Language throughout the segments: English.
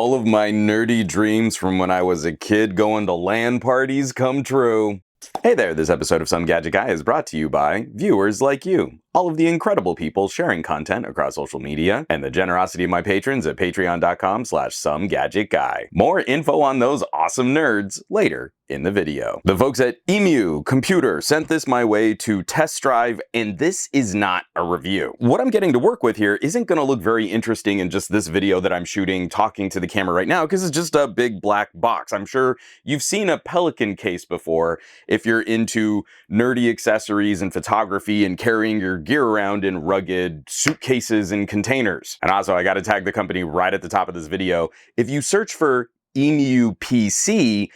all of my nerdy dreams from when I was a kid going to LAN parties come true. Hey there, this episode of Some Gadget Guy is brought to you by viewers like you. All of the incredible people sharing content across social media, and the generosity of my patrons at patreon.com/SomeGadgetGuy. More info on those awesome nerds later in the video. The folks at Emu Computer sent this my way to test drive, and this is not a review. What I'm getting to work with here isn't going to look very interesting in just this video that I'm shooting talking to the camera right now, because it's just a big black box. I'm sure you've seen a Pelican case before if you're into nerdy accessories and photography and carrying your gear around in rugged suitcases and containers. And also, I gotta tag the company right at the top of this video. If you search for Emu PC,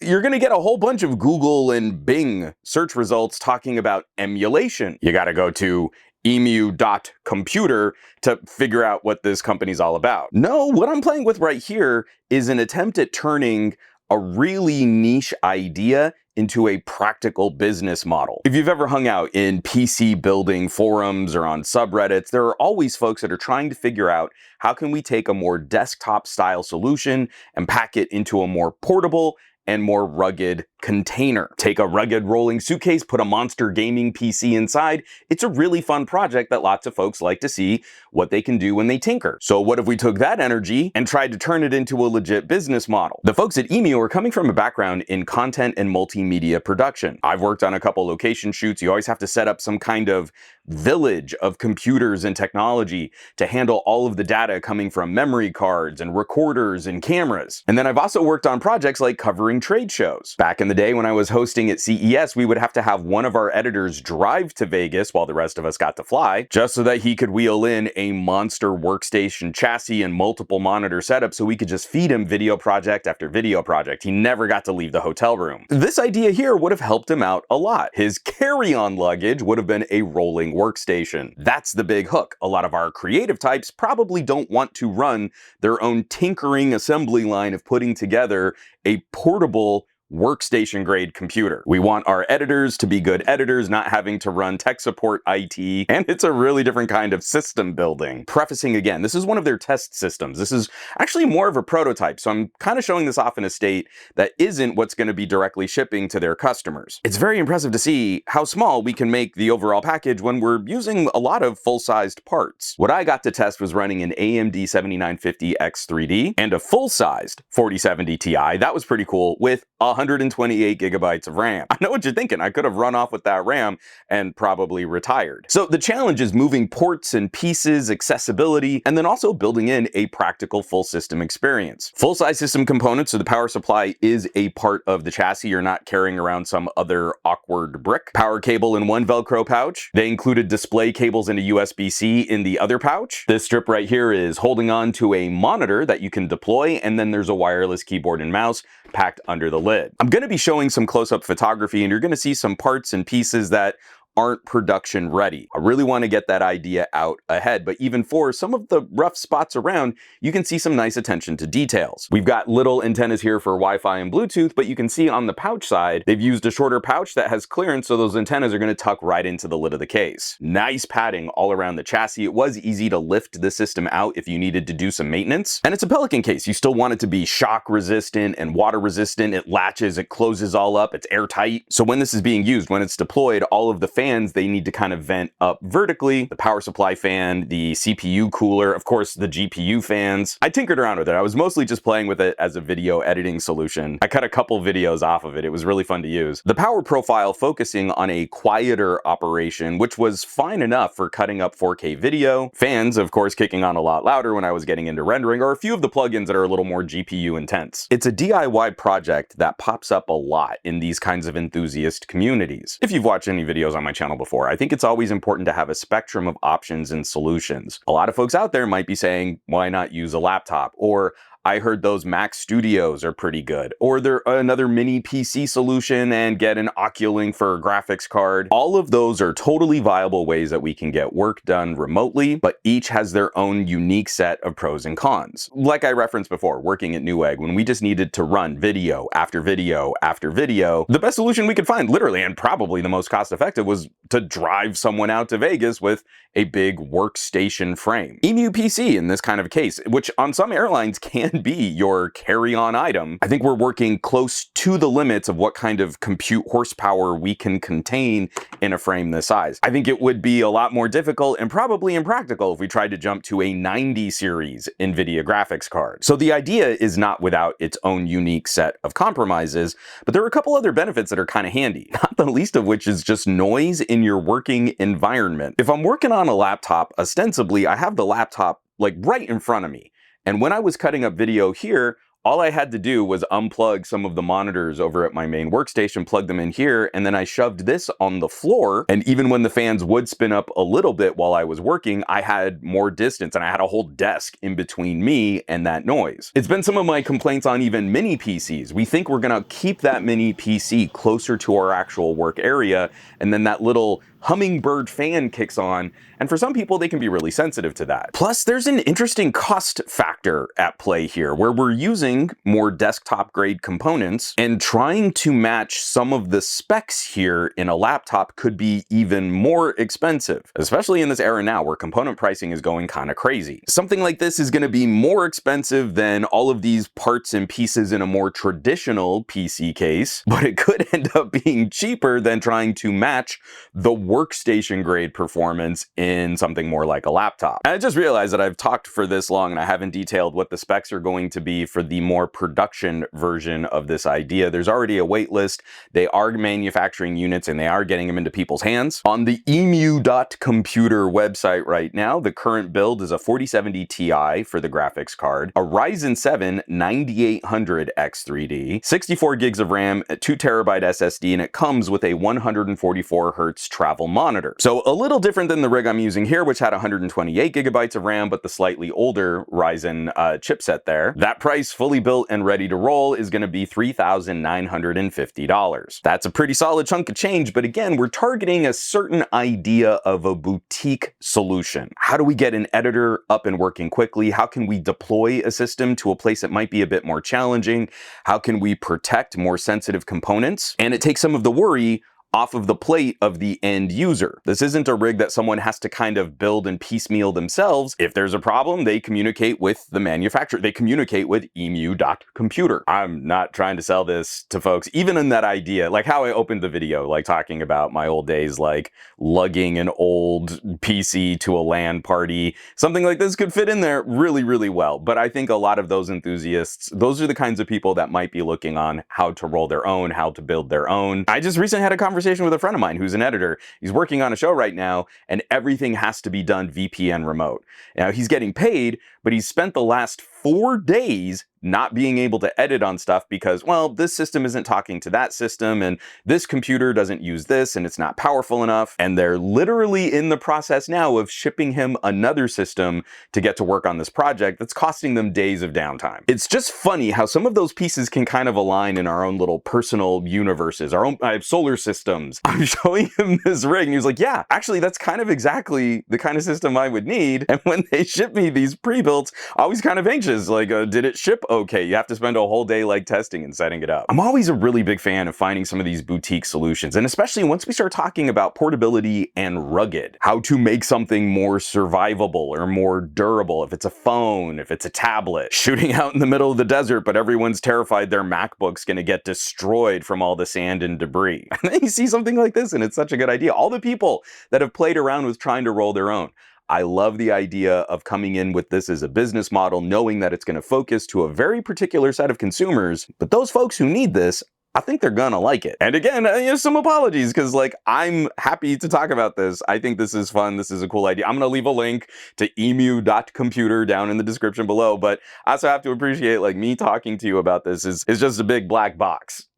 you're gonna get a whole bunch of Google and Bing search results talking about emulation. You gotta go to emu.computer to figure out what this company's all about. No, what I'm playing with right here is an attempt at turning a really niche idea into a practical business model. If you've ever hung out in PC building forums or on subreddits, there are always folks that are trying to figure out how can we take a more desktop style solution and pack it into a more portable and more rugged container. Take a rugged rolling suitcase, put a monster gaming PC inside. It's a really fun project that lots of folks like to see what they can do when they tinker. So what if we took that energy and tried to turn it into a legit business model? The folks at Emu are coming from a background in content and multimedia production. I've worked on a couple location shoots. You always have to set up some kind of village of computers and technology to handle all of the data coming from memory cards and recorders and cameras. And then I've also worked on projects like covering trade shows. Back in the day when I was hosting at CES, we would have to have one of our editors drive to Vegas while the rest of us got to fly, just so that he could wheel in a monster workstation chassis and multiple monitor setup so we could just feed him video project after video project. He never got to leave the hotel room. This idea here would have helped him out a lot. His carry-on luggage would have been a rolling workstation. That's the big hook. A lot of our creative types probably don't want to run their own tinkering assembly line of putting together a portable workstation grade computer. We want our editors to be good editors, not having to run tech support IT, and it's a really different kind of system building. Prefacing again, this is one of their test systems. This is actually more of a prototype, so I'm kind of showing this off in a state that isn't what's going to be directly shipping to their customers. It's very impressive to see how small we can make the overall package when we're using a lot of full-sized parts. What I got to test was running an AMD 7950 X3D and a full-sized 4070 Ti. That was pretty cool, with 128 gigabytes of RAM. I know what you're thinking. I could have run off with that RAM and probably retired. So the challenge is moving ports and pieces, accessibility, and then also building in a practical full system experience. Full-size system components, so the power supply is a part of the chassis. You're not carrying around some other awkward brick. Power cable in one Velcro pouch. They included display cables and a USB-C in the other pouch. This strip right here is holding on to a monitor that you can deploy, and then there's a wireless keyboard and mouse packed under the lid. I'm going to be showing some close-up photography, and you're going to see some parts and pieces that aren't production ready. I really want to get that idea out ahead, but even for some of the rough spots around, you can see some nice attention to details. We've got little antennas here for Wi-Fi and Bluetooth, but you can see on the pouch side, they've used a shorter pouch that has clearance, so those antennas are going to tuck right into the lid of the case. Nice padding all around the chassis. It was easy to lift the system out if you needed to do some maintenance. And it's a Pelican case. You still want it to be shock resistant and water resistant. It latches, it closes all up, it's airtight. So when this is being used, when it's deployed, all of the fans, they need to kind of vent up vertically. The power supply fan, the CPU cooler, of course, the GPU fans. I tinkered around with it. I was mostly just playing with it as a video editing solution. I cut a couple videos off of it. It was really fun to use. The power profile focusing on a quieter operation, which was fine enough for cutting up 4K video. Fans, of course, kicking on a lot louder when I was getting into rendering, or a few of the plugins that are a little more GPU intense. It's a DIY project that pops up a lot in these kinds of enthusiast communities. If you've watched any videos on my channel before, I think it's always important to have a spectrum of options and solutions. A lot of folks out there might be saying, why not use a laptop? Or I heard those Mac Studios are pretty good. Or they're another mini PC solution and get an Oculink for a graphics card. All of those are totally viable ways that we can get work done remotely, but each has their own unique set of pros and cons. Like I referenced before, working at Newegg, when we just needed to run video after video after video, the best solution we could find, literally, and probably the most cost effective, was was to drive someone out to Vegas with a big workstation frame. Emu PC in this kind of case, which on some airlines can be your carry-on item. I think we're working close to the limits of what kind of compute horsepower we can contain in a frame this size. I think it would be a lot more difficult and probably impractical if we tried to jump to a 90 series NVIDIA graphics card. So the idea is not without its own unique set of compromises, but there are a couple other benefits that are kind of handy, not the least of which is just noise in your working environment. If I'm working on a laptop, ostensibly I have the laptop like right in front of me. And when I was cutting up video here, all I had to do was unplug some of the monitors over at my main workstation, plug them in here, and then I shoved this on the floor. And even when the fans would spin up a little bit while I was working, I had more distance and I had a whole desk in between me and that noise. It's been some of my complaints on even mini PCs. We think we're gonna keep that mini PC closer to our actual work area, and then that little hummingbird fan kicks on, and for some people they can be really sensitive to that. Plus there's an interesting cost factor at play here where we're using more desktop grade components, and trying to match some of the specs here in a laptop could be even more expensive, especially in this era now where component pricing is going kind of crazy. Something like this is going to be more expensive than all of these parts and pieces in a more traditional PC case, but it could end up being cheaper than trying to match the workstation grade performance in something more like a laptop. And I just realized that I've talked for this long and I haven't detailed what the specs are going to be for the more production version of this idea. There's already a wait list. They are manufacturing units and they are getting them into people's hands. On the Emu.Computer website right now, the current build is a 4070 Ti for the graphics card, a Ryzen 7 9800 X3D, 64 gigs of RAM, a 2 terabyte SSD, and it comes with a 144 hertz travel monitor. So a little different than the rig I'm using here, which had 128 gigabytes of RAM, but the slightly older Ryzen chipset there. That price, fully built and ready to roll, is going to be $3,950. That's a pretty solid chunk of change, but again, we're targeting a certain idea of a boutique solution. How do we get an editor up and working quickly? How can we deploy a system to a place that might be a bit more challenging? How can we protect more sensitive components? And it takes some of the worry off of the plate of the end user. This isn't a rig that someone has to kind of build and piecemeal themselves. If there's a problem, they communicate with the manufacturer. They communicate with Emu.Computer. I'm not trying to sell this to folks, even in that idea, like how I opened the video, like talking about my old days, like lugging an old PC to a LAN party. Something like this could fit in there really, really well. But I think a lot of those enthusiasts, those are the kinds of people that might be looking on how to roll their own, how to build their own. I just recently had a conversation with a friend of mine who's an editor. He's working on a show right now and everything has to be done VPN remote. Now he's getting paid, but he's spent the last 4 days not being able to edit on stuff because, well, this system isn't talking to that system and this computer doesn't use this and it's not powerful enough. And they're literally in the process now of shipping him another system to get to work on this project that's costing them days of downtime. It's just funny how some of those pieces can kind of align in our own little personal universes, our own solar systems. I'm showing him this rig and he was like, yeah, actually that's kind of exactly the kind of system I would need. And when they ship me these pre-builts, I was kind of anxious, like, did it ship okay? You have to spend a whole day like testing and setting it up. I'm always a really big fan of finding some of these boutique solutions, and especially once we start talking about portability and rugged, how to make something more survivable or more durable. If it's a phone, if it's a tablet, shooting out in the middle of the desert, but everyone's terrified their MacBook's gonna get destroyed from all the sand and debris. And then you see something like this and it's such a good idea. All the people that have played around with trying to roll their own. I love the idea of coming in with this as a business model, knowing that it's going to focus to a very particular set of consumers, but those folks who need this, I think they're gonna like it. And again, some apologies, because like I'm happy to talk about this. I think this is fun. This is a cool idea. I'm gonna leave a link to Emu.Computer down in the description below, but I also have to appreciate like me talking to you about this is just a big black box.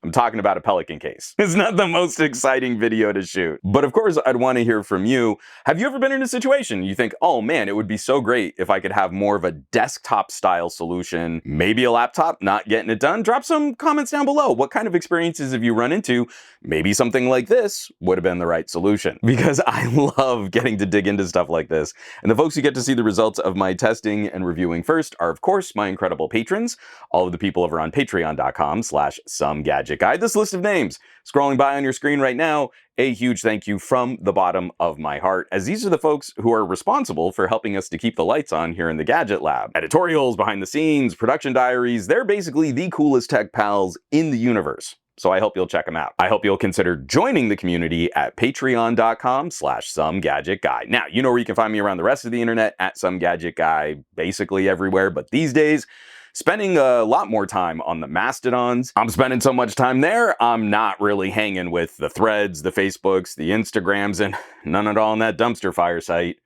I'm talking about a Pelican case. It's not the most exciting video to shoot. But of course, I'd want to hear from you. Have you ever been in a situation you think, oh man, it would be so great if I could have more of a desktop style solution, maybe a laptop, not getting it done? Drop some comments down below. What kind of experiences have you run into? Maybe something like this would have been the right solution, because I love getting to dig into stuff like this. And the folks who get to see the results of my testing and reviewing first are, of course, my incredible patrons, all of the people over on patreon.com/SomeGadgetGuy. SomeGadgetGuy. This list of names scrolling by on your screen right now, a huge thank you from the bottom of my heart, as these are the folks who are responsible for helping us to keep the lights on here in the Gadget Lab. Editorials, behind the scenes, production diaries, they're basically the coolest tech pals in the universe. So I hope you'll check them out. I hope you'll consider joining the community at patreon.com/SomeGadgetGuy. Now, you know where you can find me around the rest of the internet at SomeGadgetGuy, basically everywhere, but these days, spending a lot more time on the Mastodons. I'm spending so much time there, I'm not really hanging with the Threads, the Facebooks, the Instagrams, and none at all on that dumpster fire site.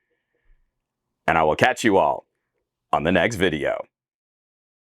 And I will catch you all on the next video.